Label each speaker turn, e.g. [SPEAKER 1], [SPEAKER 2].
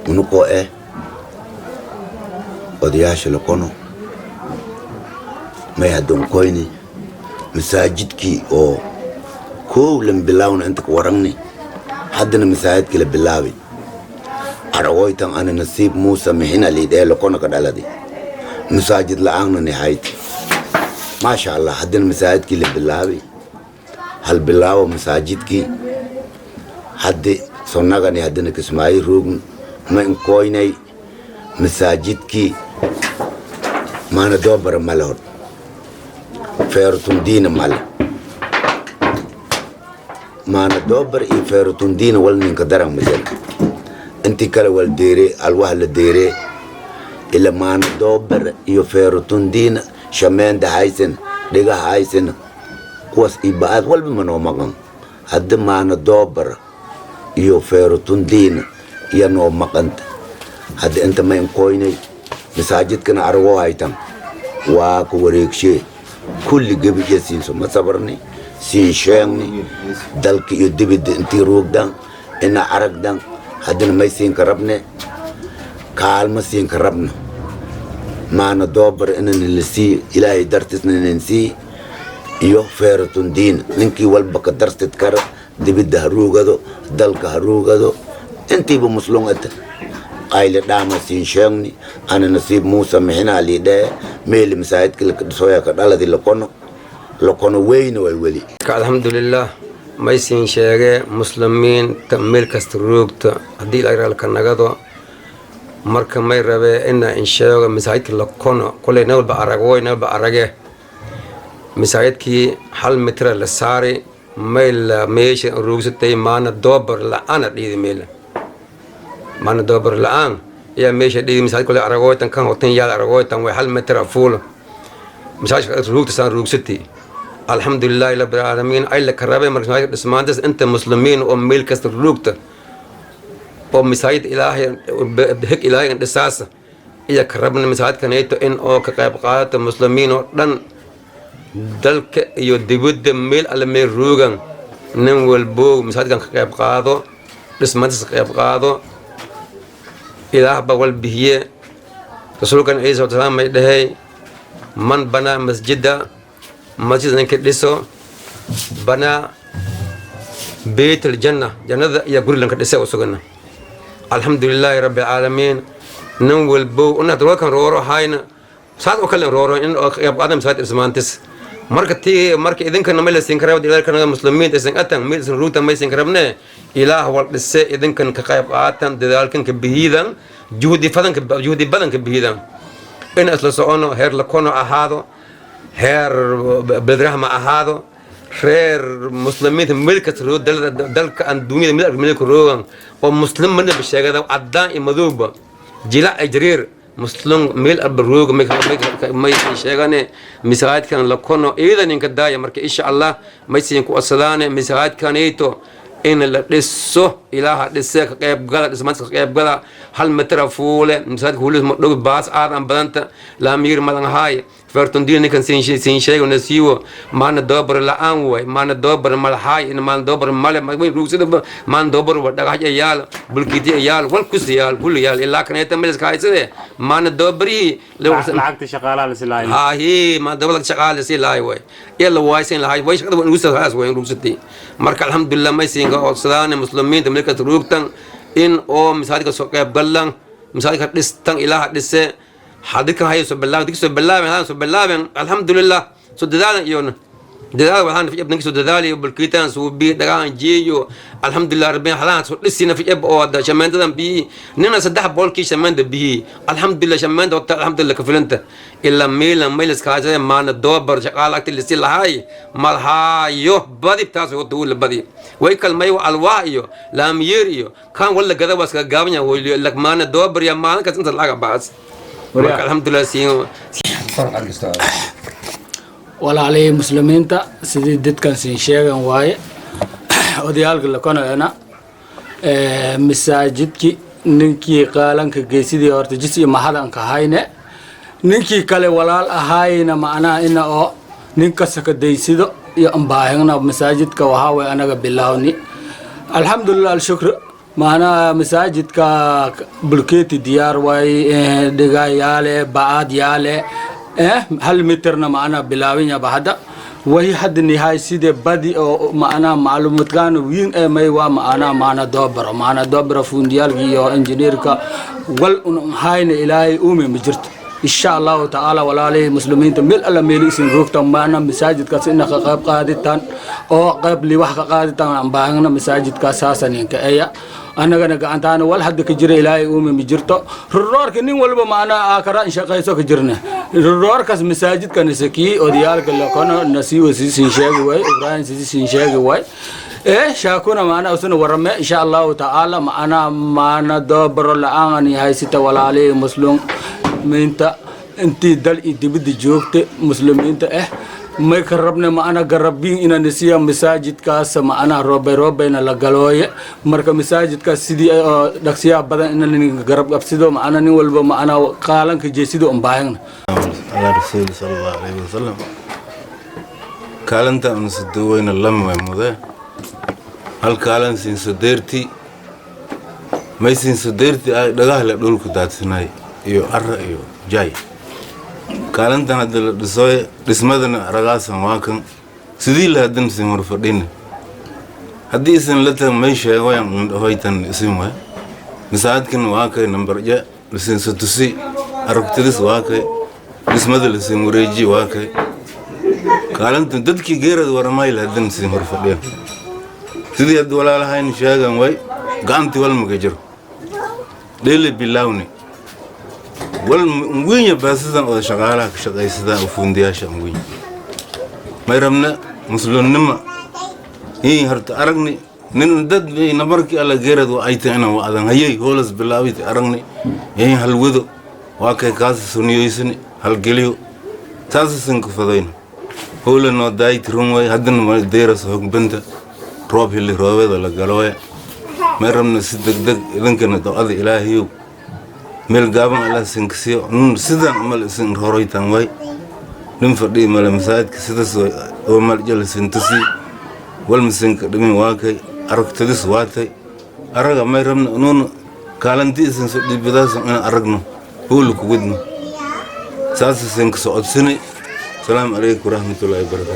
[SPEAKER 1] unuko odayaasha Lokono may haddon koyni masaajidkii oo koow lan bilaawna inta ka warangni haddana masaajidkii la bilaabay aragoytan ana nasiib Musa mihina liidee Lokono ka dhaladi masaajid la'aanna nihayti maasha Allah haddana masaajidkii la bilaabay hal bilaawo masaajidkii haddi sonnagani haddana kismaayi roogn ma in koynay masaajidkii maana doobara male hod feerutun diina male maana doobar iyo feerutun diina wal ninka daran majal inti kale wal deere alwah la deere ila maana doobar iyo feerutun diina shameenda haysen dhiga haysen kuwaas ibaad walba manoo maqan hadda maana doobar iyo feerutun diina iyo noo maqanta hadda inta ma in koynay masaajidkana aragoo haytan waa ku wareegshe kulli gebije siinso ma sabarni siin sheegni dalka iyo dibidda intii roogdan ina aragdan haddana may siinka rabne kaalma siinka rabna maana doobar inan lasii ilaahay dartisna inan sii iyo feeratun diin ninkii walba ka dartid kara dibidda ha roogado dalka ha roogado intiiba muslungata qayle dhaama siin sheegni ana nasiib Musa mihina liidee meeli masaajidka lakadhisoya ka dhaladi Lokono weyna way weli
[SPEAKER 2] alxamdulilah may siin sheege muslimiin meel kasta roogta haddii layraalka nagado marka may rabee ina in sheego masaajidka Lokono koley nawalba aragoy nawalba arage masaajidkii hal mitra la saari meel meesha roogsatay maana doobar la'aana dhiidi meela maana doobar la'aan yaa meesha dhiidi masaajid koley aragoytan kan hotan yaal aragoytan way hal mitra fuula masaajidka roogta saan roogsatay alxamdulilahi rabbil aalamiin ay la karabe marka masaajidka dhismaantas inta muslimiin oo meel kasta roogta oo masaajid ilaahay heg ilaahay dhisaasa iya karabna masaajidkanayto in oo ka qayb qaadata muslimiin oo dhan dalka iyo dibadda meel alle meel roogan nin walbo masaajidkan ka qayb qaado dhismaantas ka qayb qaado ilaah ba wal bihiye rasuulkan ciise wa salaam may dhahay man bana masjida masjid ninka dhiso bana beyt aljanna jannada iyo guri lanka dhisa u sugana alxamdulilahi rabbil aalamiin nin walbo una dalkan rooro hayna saad oo kale rooro in oo qayb qaadam masaajid dhismaantas marka idinkana ma la siin karaa dadaalkana muslimiinta isan atan meel isan ruuta ma siin karabne ilaah wal dhise idinkan ka qayb qaatan dadaalkan ka bihidan juhdi badan ka bihidan in asla socono heer Lokono ahaado heer bedrahma ahaado reer muslimiinta meel kasta roog dalka aan dunyada meel ka roogan oo muslimana bisheegada cadaan iyo madooba jila ajriir مسلم ميل البروج ما يشيغاني مساعد كان لكونو إذا إنك دايا مرك إن شاء الله ما يسينكو أصلاني مساعد كان إيتو إن الدسو إله الدسك كيف قال اسمه كيف قال هل مترفولة مساعد هو لو باس آدم بدنت لا مير ملان هاي فرتون دين كان سين شيء ونسيو ما ندبر لا أنوي ما ندبر مال هاي إن ما ندبر مال ما يروح ما ندبر وده حاجة يال بلكيتي يال والكوس يال كل يال إلا كان يتملك كاي سده ما ندبري لو
[SPEAKER 3] لعقت شغالة لسلاي
[SPEAKER 2] هاي ما دبلك شغالة لسلاي وي يلا وايسين لهاي وايش كده ونوصل هاس وين روستي مرك الحمد لله ما يسين أصلان مسلمين تملك روكتن إن أو مساعدك سوكاب قلنا مساعدك دستن إله دسه حدك هاي سبلا ديك سبلا من هذا سبلا من الحمد لله سددان يون ددال وهان في ابنك سددالي بالكيتان سوبي دغان جيو الحمد لله ربنا حلان لسنا في اب او دا شمان دم بي ننا صدح بولكي شمان بي الحمد لله شمان الحمد لله كفلنت الا ميلس كاجا ما ندوبر شقالك لسي هاي مال هايو بدي بتاسو دول بدي ويكل مايو الوايو لام يريو كان ولا غدا بس غابنيا لك ما ندوبر يا ما كنت لاغا باس الحمد لله سيو
[SPEAKER 4] walaalay muslimiinta sidii dadkan siin sheegan waaye odayaalka Lokono ana masaajidki ninkii qaalanka geesidii horta jisi mahadan ka hayne ninkii kale walaal ahayna macnaa ina oo ninka sakadaysido iyo ambaahna masaajidka waxa way anaga bilaawni alxamdulillah alshukr معنا مساجد كبلكيتي ديار واي دقا يالي بعاد يالي هل مترنا معنا بلاوين بعد وهي حد النهاية سيدة بدي أو معنا معلومات كانوا وين ما يوا معنا دوبر فونديال جيو إنجنير كا والهاين إلهي أمي مجرت إن شاء الله تعالى ولا عليه مسلمين تمل ألا ميليسين روك معنا مساجد كاسينا قاب قادتان أو قاب لي واحد قادتان عم بعنا مساجد كاساسا ينكأيا أنا كنا أنتنا ولا حد كجري إلهي أمي مجرته الرور كنين ولا معنا آخر إن شاء الله يسوق جرنا الرور كاس مساجد كنسكي أوديال كلا كنا نسي وسيسين شاقي واي إبراهيم سيسين شاقي واي شاكونا معنا وسنا ورمى إن شاء الله تعالى معنا دبر الآن هاي ستة ولا عليه مسلم منتا أنت دل إنت بدي جوكت مسلمين ما يقربنا معنا قربين إن نسيا مساجد كاس معنا روبنا لقلوية مركا مساجد كاس سيدي دكسيا بدن إن نقرب أبسيدو معنا نولب معنا قالن كجسيدو أمباهن
[SPEAKER 3] على رسول صلى الله عليه وسلم قالن تأمن سدوين اللهم ومذا هل قالن سين سديرتي ما يسين سديرتي دغاه لا دول كدات سناي يو ار يو جاي قالن تنا دسوي دسمدنا رغاسن واكن سيدي لا دم سمر فدين hadii isan la tan may sheegoyan hoytan isin way misaadkan waa kay number ja lisin sutusi aragtidis waa kay ismada lisin wareeji waa kay kaalanta dadkii geerad waramay la dan sin horfadhiyo sidii ad walaalahayn sheegan way gaanti wal magajir dheele bilawni wal wiya baasidan oo shaqaalaha ka shaqaysada oo fundiyaasha wiya mayramna muslimnima هرت أرجني ندد نبرك على جيرد وأيتنا وأذن هيي هولس بلاويت أرجني هالوذو واقع كاس سنيويسني هالجليو تاسسن كفدين هول إنه دايت رومي هدن ما ديرس هوك بنت روب اللي روبه ولا جلوه مرمنا صدق دق إذن كنا تقضي إلهيو مل جابن على سنكسيو سيدا عمل سن هروي تنوي نمفردي مال مساعد كسيدا سو ومال جل سنتسي والمسنك دمين واقعي أركتدس واتي أرجع ما يرمنا نون كالنتي سن سودي بداس أنا أرجنا هو لك ودنا ساس سنك سؤال سنة السلام عليكم ورحمة الله وبركاته